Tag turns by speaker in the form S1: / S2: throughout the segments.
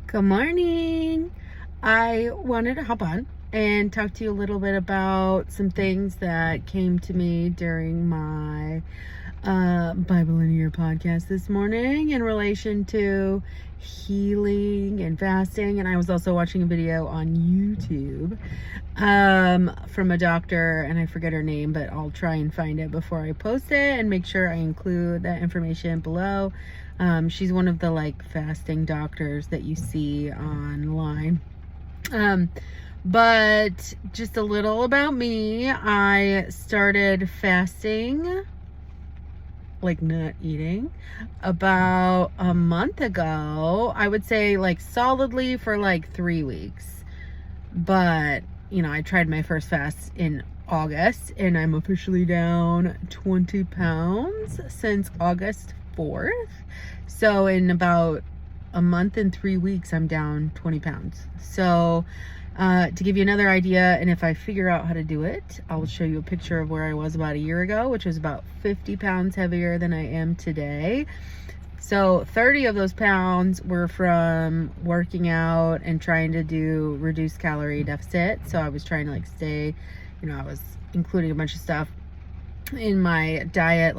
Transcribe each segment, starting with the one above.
S1: Good morning. I wanted to hop on and talk to you a little bit about some things that came to me during my Bible in a Year podcast this morning in relation to healing and fasting. And I was also watching a video on YouTube from a doctor, and I forget her name, but I'll try and find it before I post it and make sure I include that information below. She's one of the fasting doctors that you see online. But just a little about me. I started fasting, not eating, about a month ago. I would say solidly for 3 weeks. But, I tried my first fast in August and I'm officially down 20 pounds since August 4th. So in about a month and 3 weeks, I'm down 20 pounds. So to give you another idea, and if I figure out how to do it, I'll show you a picture of where I was about a year ago, which was about 50 pounds heavier than I am today. So 30 of those pounds were from working out and trying to do reduced calorie deficit. So I was trying to stay, I was including a bunch of stuff in my diet,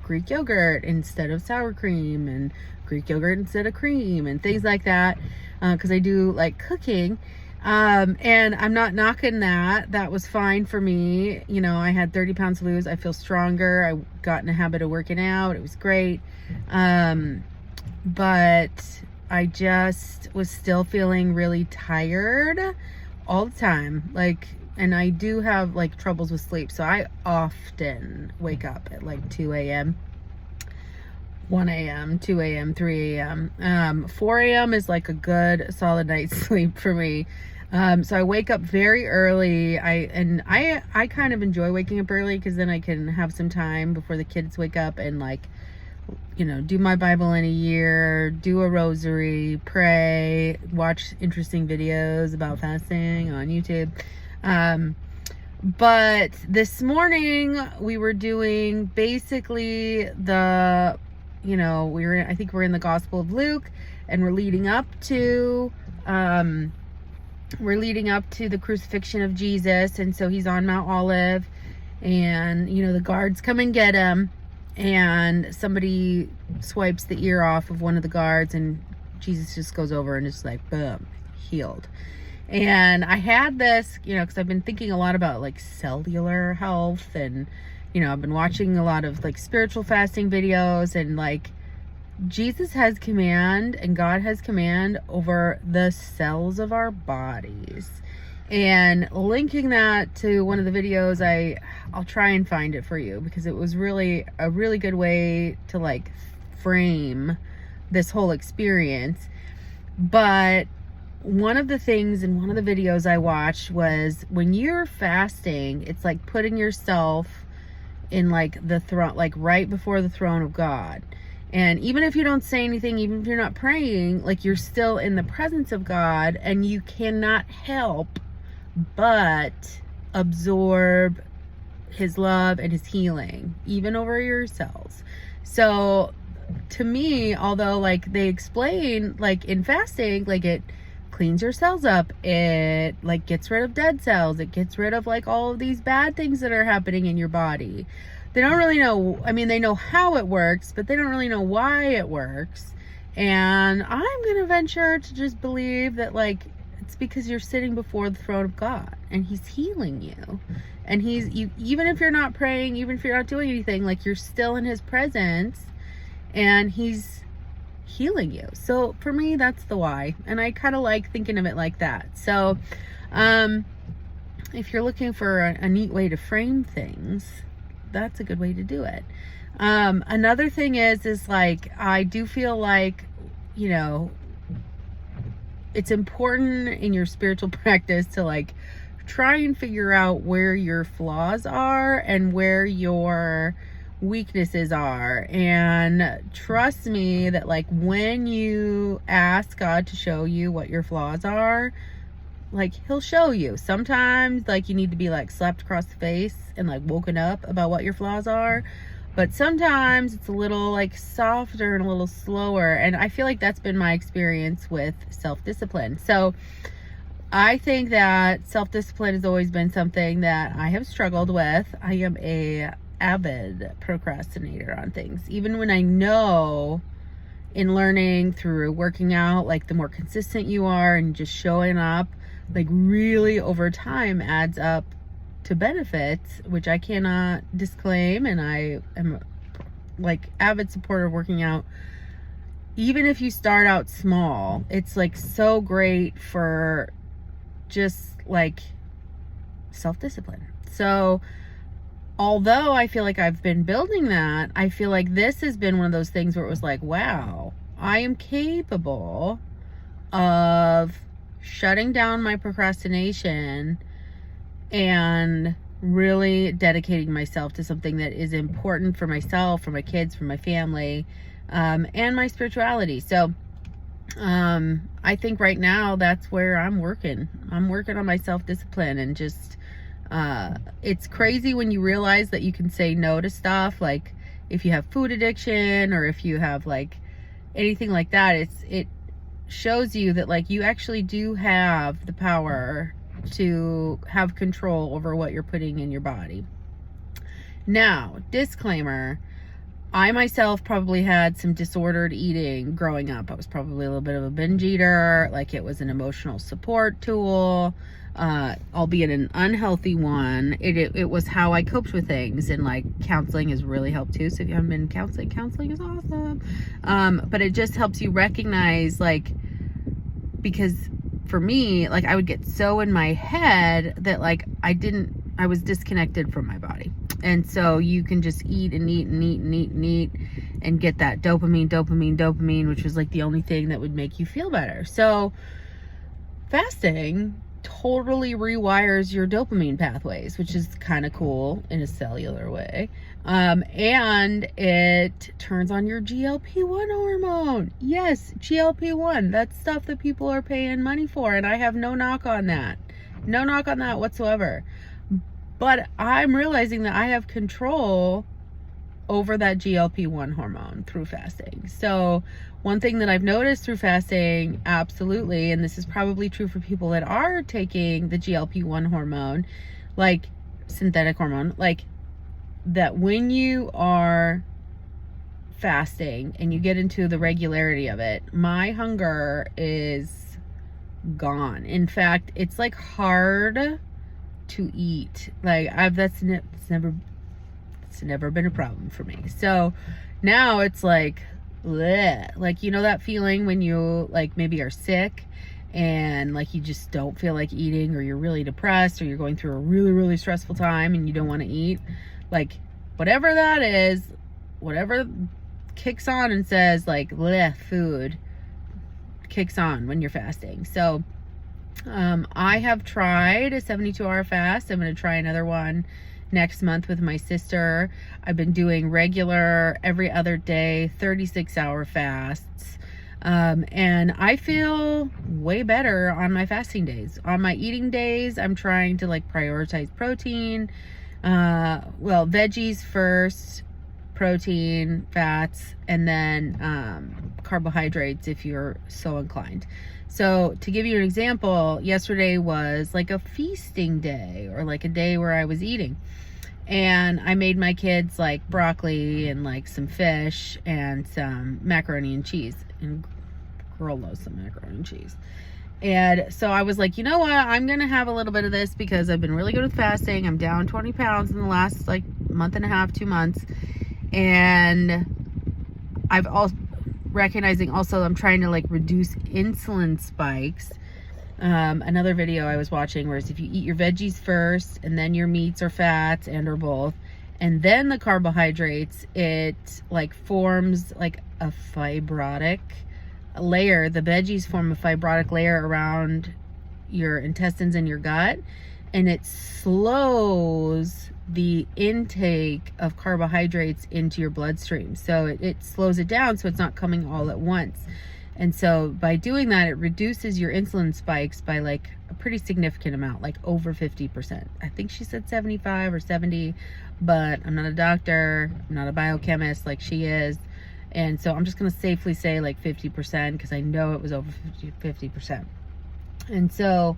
S1: Greek yogurt instead of sour cream and Greek yogurt instead of cream and things like that, because I do like cooking, and I'm not knocking that. That was fine for me. I had 30 pounds to lose. I feel stronger. I got in a habit of working out. It was great, but I just was still feeling really tired all the time, and I do have troubles with sleep. So I often wake up at 2 a.m., 1 a.m., 2 a.m., 3 a.m. 4 a.m. is a good solid night's sleep for me. So I wake up very early. I kind of enjoy waking up early because then I can have some time before the kids wake up and do my Bible in a year, do a rosary, pray, watch interesting videos about fasting on YouTube. But this morning we were doing basically I think we're in the Gospel of Luke, and we're leading up to the crucifixion of Jesus. And so he's on Mount Olive, and the guards come and get him, and somebody swipes the ear off of one of the guards, and Jesus just goes over and it's boom, healed. And I had this, because I've been thinking a lot about cellular health, and I've been watching a lot of spiritual fasting videos, and Jesus has command and God has command over the cells of our bodies. And linking that to one of the videos, I'll try and find it for you, because it was really a really good way to frame this whole experience. But one of the things in one of the videos I watched was, when you're fasting, it's putting yourself in the throne, right before the throne of God. And even if you don't say anything, even if you're not praying, you're still in the presence of God, and you cannot help but absorb his love and his healing, even over your cells. So to me, although they explain in fasting, it cleans your cells up, it gets rid of dead cells, it gets rid of all of these bad things that are happening in your body. They don't really know, they know how it works, but they don't really know why it works. And I'm gonna venture to just believe that it's because you're sitting before the throne of God, and he's healing you. And even if you're not praying, even if you're not doing anything, you're still in his presence, and he's healing you. So for me, that's the why. And I kind of like thinking of it like that. So if you're looking for a neat way to frame things, that's a good way to do it. Another thing is I do feel it's important in your spiritual practice to try and figure out where your flaws are and where your weaknesses are. And trust me that when you ask God to show you what your flaws are, he'll show you. Sometimes you need to be slapped across the face and woken up about what your flaws are. but sometimes it's a little like softer and a little slower. And I feel like that's been my experience with self-discipline. So I think that self-discipline has always been something that I have struggled with. I am a avid procrastinator on things, even when I know, in learning through working out, like the more consistent you are and just showing up, like really over time adds up to benefits, which I cannot disclaim. And I am like avid supporter of working out. Even if you start out small, it's like so great for just like self-discipline. So although I feel like I've been building that, I feel like this has been one of those things where it was like, wow, I am capable of shutting down my procrastination and really dedicating myself to something that is important for myself, for my kids, for my family, and my spirituality. So I think right now that's where I'm working. I'm working on my self-discipline, and just it's crazy when you realize that you can say no to stuff. Like if you have food addiction, or if you have like anything like that, it shows you that like you actually do have the power to have control over what you're putting in your body. Now, disclaimer, I myself probably had some disordered eating growing up. I was probably a little bit of a binge eater. Like it was an emotional support tool, albeit an unhealthy one. It was how I coped with things, and like counseling has really helped too. So if you haven't been in counseling is awesome. But it just helps you recognize, like, because for me, like I would get so in my head that like I was disconnected from my body. And so you can just eat and eat and eat and eat and eat and get that dopamine, which was like the only thing that would make you feel better. So fasting totally rewires your dopamine pathways, which is kind of cool in a cellular way. And it turns on your GLP-1 hormone. Yes, GLP-1. That's stuff that people are paying money for. And I have no knock on that. No knock on that whatsoever. But I'm realizing that I have control over that GLP-1 hormone through fasting. So one thing that I've noticed through fasting, absolutely, and this is probably true for people that are taking the GLP-1 hormone, like synthetic hormone, like that when you are fasting and you get into the regularity of it, my hunger is gone. In fact, it's like hard to eat. Like it's never been a problem for me. So now it's like, bleh. Like, you know that feeling when you like maybe are sick and like you just don't feel like eating, or you're really depressed, or you're going through a really, really stressful time and you don't want to eat? Like whatever that is, whatever kicks on and says like, bleh, food kicks on when you're fasting. So I have tried a 72-hour fast. I'm going to try another one next month with my sister. I've been doing regular every other day 36-hour fasts, and I feel way better on my fasting days. On my eating days, I'm trying to like prioritize protein, veggies first, protein, fats, and then carbohydrates if you're so inclined. So to give you an example, yesterday was like a feasting day, or like a day where I was eating, and I made my kids like broccoli and like some fish and some macaroni and cheese, and girl knows some macaroni and cheese. And so I was like, you know what, I'm gonna have a little bit of this because I've been really good with fasting. I'm down 20 pounds in the last like month and a half, 2 months, and I've also recognizing also I'm trying to like reduce insulin spikes. Another video I was watching, whereas if you eat your veggies first and then your meats or fats and or both, and then the carbohydrates, it like forms like a fibrotic layer. The veggies form a fibrotic layer around your intestines and your gut, and it slows the intake of carbohydrates into your bloodstream. So it slows it down so it's not coming all at once. And so by doing that, it reduces your insulin spikes by like a pretty significant amount, like over 50%. I think she said 75 or 70, but I'm not a doctor, I'm not a biochemist like she is. And so I'm just going to safely say like 50% because I know it was over 50%. And so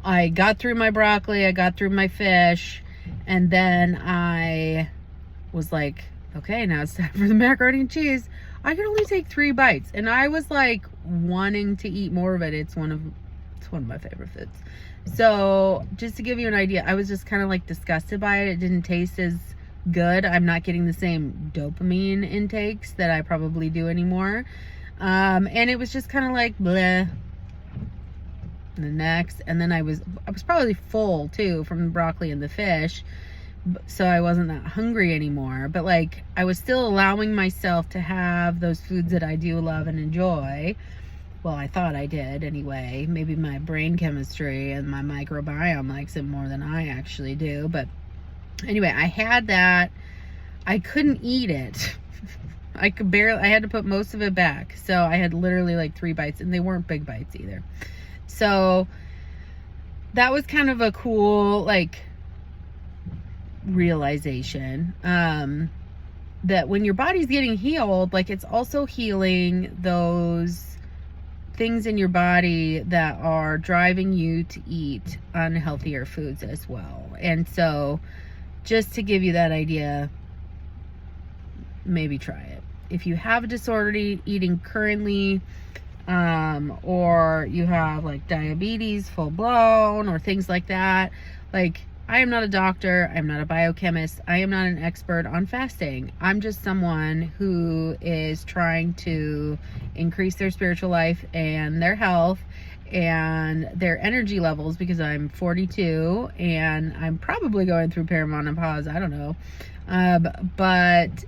S1: I got through my broccoli, I got through my fish, and then I was like, okay, now it's time for the macaroni and cheese. I could only take 3 bites, and I was like wanting to eat more of it. It's one of my favorite foods. So just to give you an idea, I was just kind of like disgusted by it. It didn't taste as good. I'm not getting the same dopamine intakes that I probably do anymore. And it was just kind of like bleh. The next, and then I was probably full too from the broccoli and the fish, so I wasn't that hungry anymore, but like I was still allowing myself to have those foods that I do love and enjoy. Well, I thought I did anyway. Maybe my brain chemistry and my microbiome likes it more than I actually do, but anyway, I had that. I couldn't eat it. I had to put most of it back, so I had literally like 3 bites, and they weren't big bites either. So that was kind of a cool like realization, that when your body's getting healed, like it's also healing those things in your body that are driving you to eat unhealthier foods as well. And so just to give you that idea, maybe try it. If you have a disordered eating currently, or you have like diabetes full blown or things like that, like I am not a doctor, I'm not a biochemist, I am not an expert on fasting. I'm just someone who is trying to increase their spiritual life and their health and their energy levels, because I'm 42 and I'm probably going through perimenopause, I don't know, but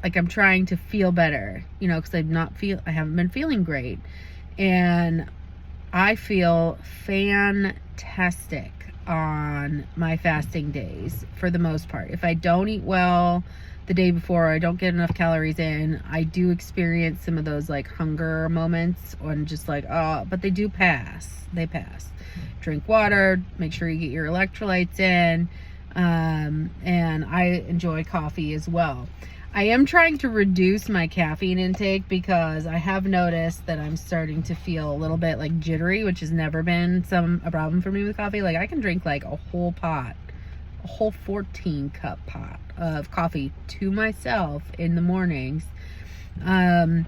S1: like I'm trying to feel better, you know, because I haven't been feeling great, and I feel fantastic on my fasting days for the most part. If I don't eat well the day before, I don't get enough calories in, I do experience some of those like hunger moments, and just like, oh, but they do pass. They pass. Drink water, make sure you get your electrolytes in, and I enjoy coffee as well. I am trying to reduce my caffeine intake because I have noticed that I'm starting to feel a little bit like jittery, which has never been a problem for me with coffee. Like I can drink like a whole 14 cup pot of coffee to myself in the mornings, and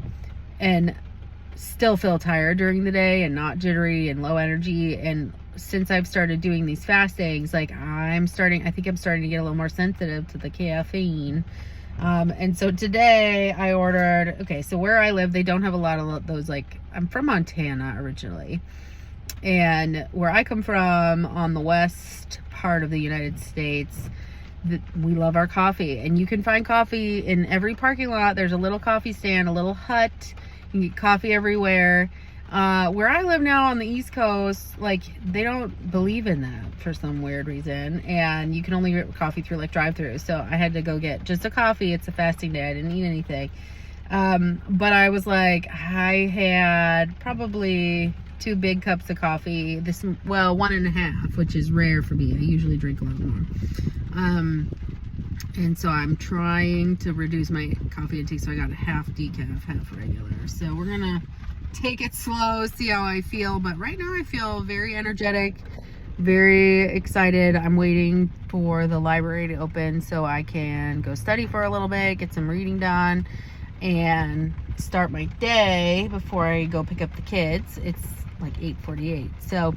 S1: still feel tired during the day and not jittery and low energy. And since I've started doing these fastings, like I think I'm starting to get a little more sensitive to the caffeine. And so today I ordered, okay, so where I live, they don't have a lot of those, like, I'm from Montana originally, and where I come from on the west part of the United States, we love our coffee, and you can find coffee in every parking lot. There's a little coffee stand, a little hut. You can get coffee everywhere. Where I live now on the East Coast, like they don't believe in that for some weird reason, and you can only get coffee through like drive-through. So I had to go get just a coffee. It's a fasting day. I didn't eat anything. But I was like, I had probably 2 big cups of coffee. 1.5, which is rare for me. I usually drink a lot more. And so I'm trying to reduce my coffee intake. So I got a half decaf, half regular. So we're gonna take it slow, see how I feel. But right now I feel very energetic, very excited. I'm waiting for the library to open so I can go study for a little bit, get some reading done, and start my day before I go pick up the kids. It's like 8:48. So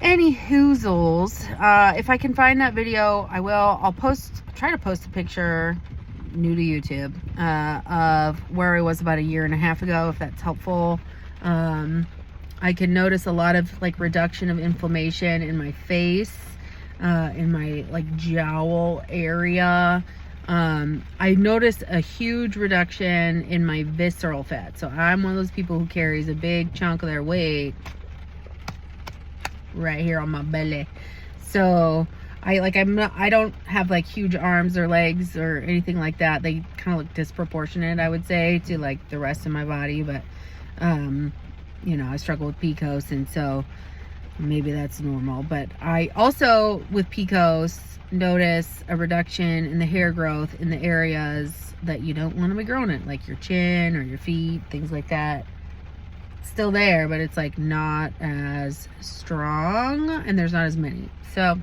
S1: any hoozles, if I can find that video, I will. I'll try to post a picture, new to YouTube, of where I was about 1.5 years ago, if that's helpful. I can notice a lot of like reduction of inflammation in my face, in my like jowl area. I noticed a huge reduction in my visceral fat. So I'm one of those people who carries a big chunk of their weight right here on my belly. So I don't have like huge arms or legs or anything like that. They kind of look disproportionate, I would say, to like the rest of my body. But you know, I struggle with PCOS, and so maybe that's normal. But I also, with PCOS, notice a reduction in the hair growth in the areas that you don't want to be growing it, like your chin or your feet, things like that. It's still there, but it's like not as strong, and there's not as many. So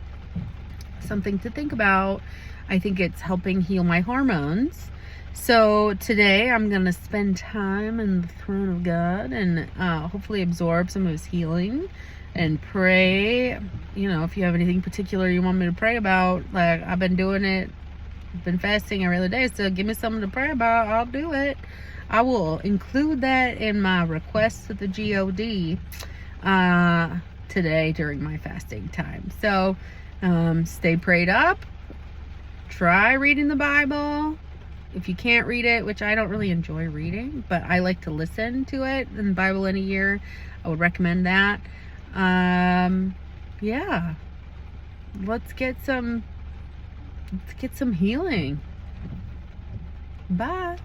S1: something to think about. I think it's helping heal my hormones. So today I'm going to spend time in the throne of God and hopefully absorb some of his healing and pray. You know, if you have anything particular you want me to pray about, like I've been doing it, been fasting every other day, so give me something to pray about, I'll do it. I will include that in my requests to the GOD today during my fasting time. So stay prayed up. Try reading the Bible. If you can't read it, which I don't really enjoy reading, but I like to listen to it in the Bible in a year, I would recommend that. Yeah, let's get some healing. Bye.